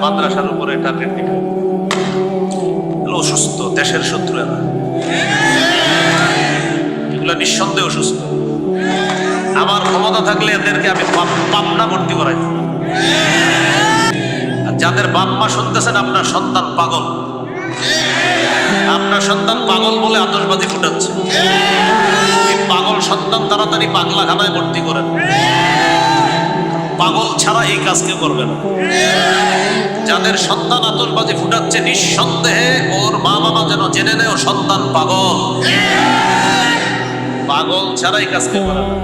মাদ্রাসার উপরে টার্গেট দিবে, অসুস্থ, দেশের শত্রু এরা, এগুলো নিঃসন্দেহে অসুস্থ। আমার ক্ষমতা থাকলে এদেরকে আমি পাবনা ভর্তি করাইতাম। যাদের বাপ মা শুনতেছেন আপনার সন্তান পাগল, আপনার সন্তান পাগল বলে আতশবাজি ফুটাচ্ছে, পাগল সন্তান তাড়াতাড়ি পাগলাখানায় ভর্তি করেন। পাগল ছাড়া এই কাজ কেউ করবে না। যাদের সন্তান আতশবাজি ফুটাচ্ছে, নিঃসন্দেহে ওর মা বাবা যেন জেনে নেয় ও সন্তান পাগল। পাগল ছাড়া এই কাজ কেউ করে না।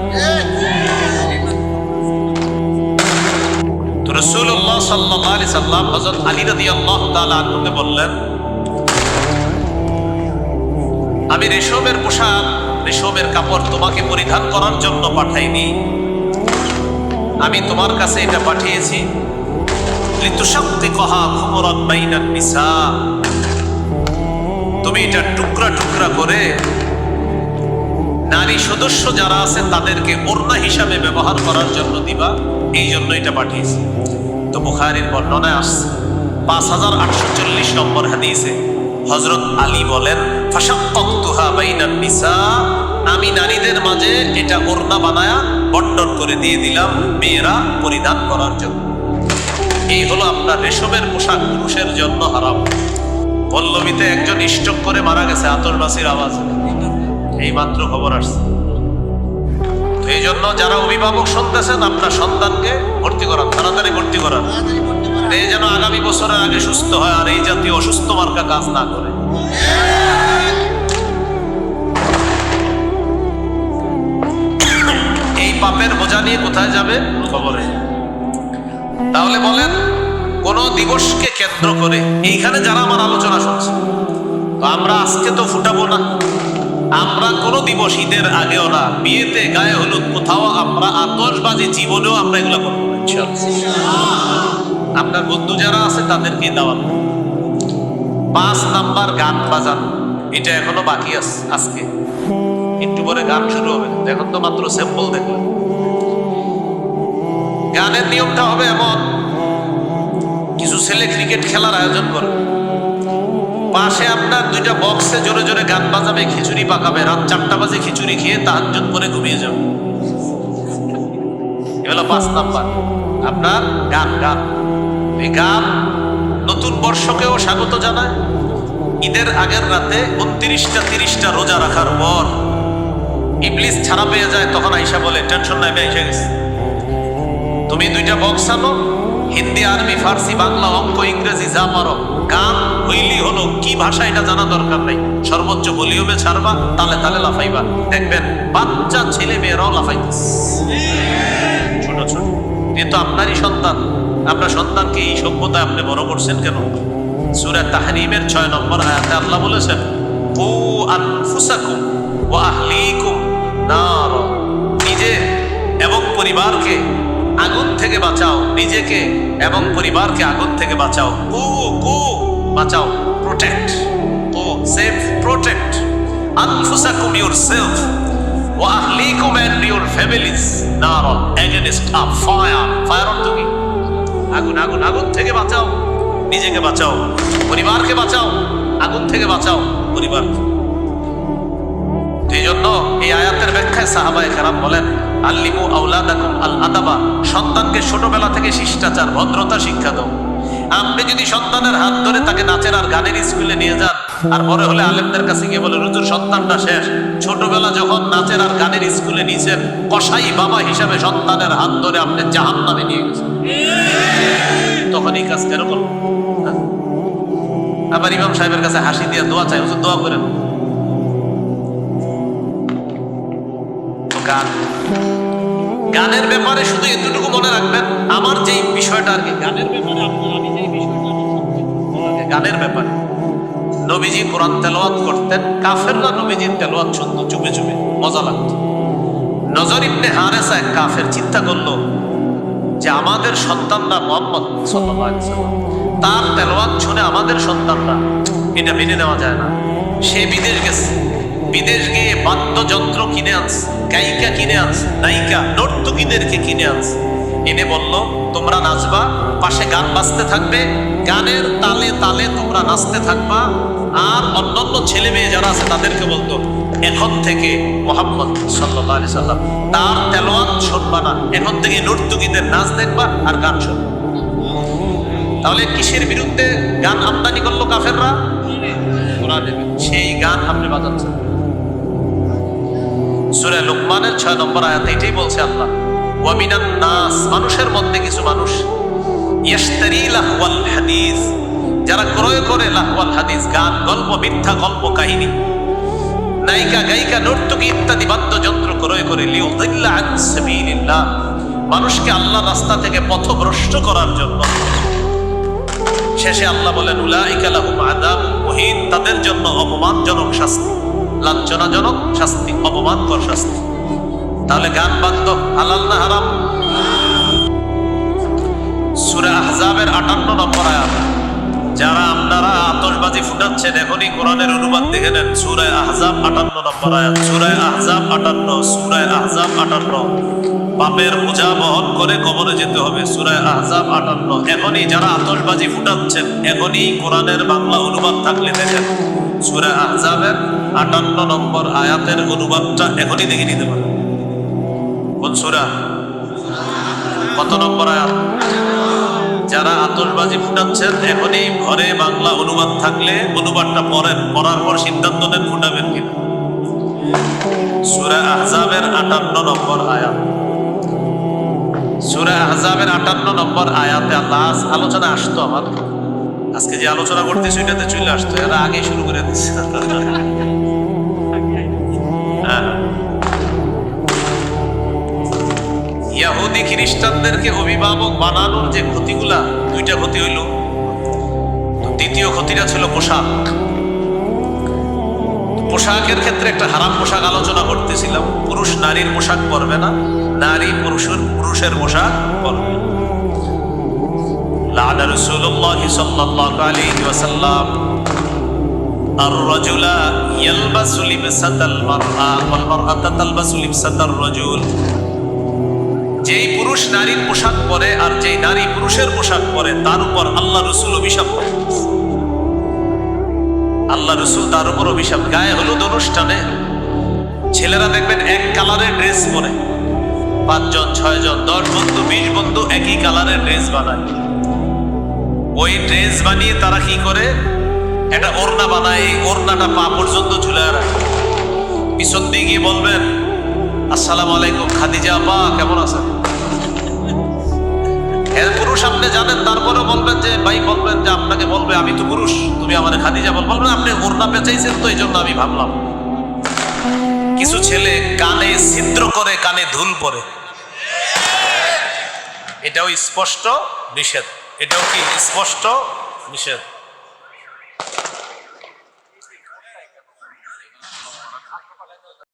তো রাসূলুল্লাহ সাল্লাল্লাহু আলাইহি সাল্লাম হযরত আলী রাদিয়াল্লাহু তাআলা আনহুকে বললেন, আমি রেশমের পোশাক, রেশমের কাপড় তোমাকে পরিধান করার জন্য পাঠাইনি, আমি তোমার কাছে এটা পাঠিয়েছি লিতুশাক্কিকহা খুমরান বাইনান নিসা, তুমি এটা টুকরা টুকরা করে নারী সদস্য যারা আছে তাদেরকে ওড়না হিসাবে ব্যবহার করার জন্য দিবা, এই জন্য এটা পাঠিয়েছি। তো বুখারীর বর্ণনায় আসছে 5840 নম্বর হাদিসে হযরত আলী বলেন, ফাশাক্কাকতুহা বাইনান নিসা, আমি নারীদের মাঝে এটা ওড়না বানায়া বন্টন করে দিয়ে দিলাম মেয়েরা পরিধান করার জন্য। এই হলো আপনার রেশমের পোশাক পুরুষের জন্য হারাম। পল্লবীতে একজন স্ট্রোক করে মারা গেছে আতশবাজির আওয়াজে, এই মাত্র খবর আসছে। তো এই জন্য যারা অভিভাবক শুনতেছেন, আপনার সন্তানকে ভর্তি করান, তাড়াতাড়ি ভর্তি করান, এই যেন আগামী বছরের আগে সুস্থ হয় আর এই জাতীয় অসুস্থ মার্কা কাজ না করে। এই পাপের বোঝা নিয়ে কোথায় যাবে? কবরে। তাহলে বলেন, কোন দিবসকে কেন্দ্র করে এইখানে যারা আমার আলোচনা শুনছে, তো আমরা আজকে তো ফুটাবো না, আমরা কোনো দিবস ঈদের আগেও না, বিয়েতে গায়ে হলুদ কোথাও আমরা আতশবাজি জীবনেও আমরা এগুলো করবো না ইনশাআল্লাহ। আপনার বন্ধু যারা আছে তাদেরকে দাওয়াত। 5 নাম্বার গান বাজানো, এটা এখনো বাকি আছে। আজকে একটু পরে গান শুরু হবে, এখন তো মাত্র স্যাম্পল দেখলাম। গানের নিয়মটা হবে এমন, কিছু ছেলে ক্রিকেট খেলার আয়োজন করবে, পাশে আপনার 2টা বক্সে জোরে জোরে গান বাজাবে, খিচুড়ি পাকাবে, রাত 4টা বাজে খিচুড়ি খেয়ে তাহাজ্জুদ করে ঘুমিয়ে যাবে। এগুলো 5 নাম্বার আপনার গান। গান, এই গান নতুন বর্ষকেও স্বাগত জানায়। ঈদের আগের রাতে 29টা 30টা রোজা রাখার পর ইবলিস ছাড়া পেয়ে যায়, তখন আয়েশা বলে, টেনশন নাই, এসে গেছে, তুমি 2টা বক্স আনো, হিন্দি, আরবি, ফার্সি, বাংলা, অঙ্ক, ইংরেজি যা পারো, গান হইলি হলো, কি ভাষা এটা জানা দরকার নাই, সর্বোচ্চ ভলিউমে ছাড়বা, তালে তালে লাফাইবা, দেখবেন বাচ্চা ছেলে মেয়েরাও লাফাইতেছে, ছোট ছোট। কিন্তু আপনারই সন্তান, আপনার সন্তানকে এই সভ্যতায় আপনি বড় করছেন কেন? সূরা তাহরীমের 6 নম্বর আয়াতে আল্লাহ বলেছেন, কু আনফুসাকুম ওয়া আহলিকুম নার, নিজে এবং পরিবারকে আগুন থেকে বাঁচাও, নিজেকে এবং পরিবারকে আগুন থেকে বাঁচাও। বাঁচাও, প্রোটেক্ট, সেভ, প্রোটেক্ট আনফুসাকুম, ইউরসেলফ, ওয়া আহলিকুম এন্ড ইউর ফ্যামিলিজ নার এগেইনস্ট আ ফায়ার। ফায়ার অর্থ কি? আগুন। আগুন, আগুন থেকে বাঁচাও, নিজেকে বাঁচাও, পরিবারকে বাঁচাও, আগুন থেকে বাঁচাও পরিবারকে। এই জন্য এই আয়াতের ব্যাখ্যায় সাহাবায়ে কেরাম বলেন, আল্লিমু আওলাদাকুম আল আদাবা, সন্তানকে ছোটবেলা থেকে শিষ্টাচার, ভদ্রতা শিক্ষা দাও। আপনি যদি সন্তানের হাত ধরে তাকে নাচের আর গানের স্কুলে নিয়ে যান, আর বড় হলে আলেমদের কাছে গিয়ে বলে, হুজুর সন্তানটা শেষ, ছোটবেলা যখন নাচের আর গানের স্কুলে নিয়েছেন, কসাই বাবা হিসাবে সন্তানের হাত ধরে আপনি জাহান্নামে নিয়ে গেছেন, তখন এই কাজ কেন করবেন? আবার ইমাম সাহেবের কাছে হাসি দিয়ে দোয়া চাই, হুজুর দোয়া করেন। গান, গানের ব্যাপারে শুধু এতটুকু মনে রাখবেন, আমার যেই বিষয়টা আর কি, গানের ব্যাপারে আমি যেই বিষয়টা, গানের ব্যাপারে নবীজি কোরআন তেলাওয়াত করতেন, কাফেররা নবীজির তেলাওয়াত শুনতো চুপে চুপে, মজা লাগতো। নজর ইবনে হারেসা এক কাফের চিন্তা করলো যে আমাদের সন্তানরা মুহাম্মদ সাল্লাল্লাহু আলাইহি ওয়াসাল্লাম, তার তেলাওয়াত শুনে আমাদের সন্তানরা, এটা মেনে নেওয়া যায় না। সে বিদেশ গেছে, বিদেশ গিয়ে বাদ্যযন্ত্র কিনে আনছে, গায়িকা কিনে আনছে, নায়িকা নর্তকীদেরকে কিনে আনছে, এনে বলল তোমরা নাচবা, পাশে গান বাজতে থাকবে, গানের তালে তালে তোমরা নাচতে থাকবা। আর অন্যান্য ছেলে মেয়ে যারা আছে তাদেরকে বলতো এখন থেকে মুহাম্মদ সাল্লাল্লাহু আলাইহি সাল্লাম তার তেলাওয়াত শুনবা না, এখন থেকে নর্তকীদের নাচ দেখবা আর গান শুনবা। তাহলে কিসের বিরুদ্ধে গান আমদানি করলো কাফেররা? কোরআনের। সেই গান আপনি বাজাচ্ছেন। সূরা লুকমানের 6 নম্বর আয়াতে এটাই বলছে আল্লাহ, ওয়া মিনান নাস, মানুষের মধ্যে কিছু মানুষ, ইয়াশতারি লাহওয়াল হাদিস, যারা ক্রয় করে লাহওয়াল হাদিস, গান, গল্প, মিথ্যা গল্প কাহিনী, নায়িকা গায়িকা নর্তকী ইত্যাদি বাদ্যযন্ত্র ক্রয় করে, লিউযিল্লা আন সাবিলিল্লাহ, মানুষকে আল্লাহর রাস্তা থেকে পথভ্রষ্ট করার জন্য। শেষে আল্লাহ বলেন উলাইকা লাহুম আযাবুন মুহিন, তাদের জন্য অপমানজনক শাস্তি, লাঞ্ছনাজনক শাস্তি, অপমানকর শাস্তি। তাহলে গান বাদ্য হালাল না হারাম? সূরা আহজাবের 58 নম্বর আয়াত। যারা আপনারা আতশবাজি ফুটাচ্ছেন, এখনই কোরআনের অনুবাদ দেখে নেন। সূরা আহজাব 58 নম্বর আয়াত। সূরা আহজাব 58, সূরা আহজাব 58। পাপের বোঝা বহন করে কবরে যেতে হবে। সূরা আহজাব 58। এখনই যারা আতশবাজি ফুটাচ্ছেন, এখনই কোরআনের বাংলা অনুবাদ থাকলে দেখেন। সূরা আহজাবের 58 নম্বর আয়াতের অনুবাদটা এখনই দেখে নিতে পারেন। কোন সূরা? কত নম্বর আয়াত? যারা আতশবাজি ফুটাচ্ছেন, এখনই ঘরে বাংলা অনুবাদ থাকলে অনুবাদটা পড়েন, পড়ার পর সিদ্ধান্ত নেন ফুটাবেন কিনা। সূরা আহজাবের 58 নম্বর আয়াত। সূরা আহজাবের 58 নম্বর আয়াতে আল্লাহ আলোচনা আসতো আমার, আজকে যে আলোচনা করতেছি ওইটাতে চলে আসতো, এরা আগেই শুরু করে দিচ্ছে। ইহুদি খ্রিস্টানদেরকে অভিভাবক বানানোর যে ক্ষতিগুলা, দুইটা ক্ষতি হইল। দ্বিতীয় ক্ষতিটা ছিল পোশাক। পোশাকের ক্ষেত্রে একটা হারাম পোশাক আলোচনা করতেছিলাম। পুরুষ নারীর পোশাক পরবে না, নারী পুরুষের পোশাক পরবে। লাআনা রাসূলুল্লাহ সাল্লাল্লাহু আলাইহি ওয়াসাল্লাম আর-রাজুলা ইয়ালবাসু লিবসাতাল মারআ ওয়াল মারআতা তালবাসু লিবসাতার রাজুল। যেই পুরুষ নারীর পোশাক পরে আর যেই নারী পুরুষের পোশাক পরে, তার উপর আল্লাহ রাসূল অভিশাপ করেন। আল্লাহ রাসূল তার উপর অভিশাপ। গায়ে হলুদ অনুষ্ঠানে ছেলেরা দেখবেন এক কালারের ড্রেস পরে, 5 জন 6 জন 10 বন্ধু 20 বন্ধু একই কালারের ড্রেস বানায়। ওই ড্রেস বানিয়ে তারা কি করে, একটা ওড়না বানায়, এই ওড়নাটা পা পর্যন্ত ঝুলায় রাখে। পিছন দিয়ে গিয়ে বলবেন আসসালামু আলাইকুম খাদিজা আপা, কেমন আছেন? এর পুরুষ আপনি জানেন, তারপরে বলবেন যে ভাই, বলবেন যে আপনাকে বলবে আমি তো পুরুষ, তুমি আমাদের খাদিজা বলবেন আপনি ওড়না পেঁচাইছেন তো এই জন্য আমি ভাবলাম। কিছু ছেলে কানে ছিদ্র করে, কানে ধুল পরে, এটাও স্পষ্ট নিষেধ। এটাও কি স্পষ্ট নিষেধ?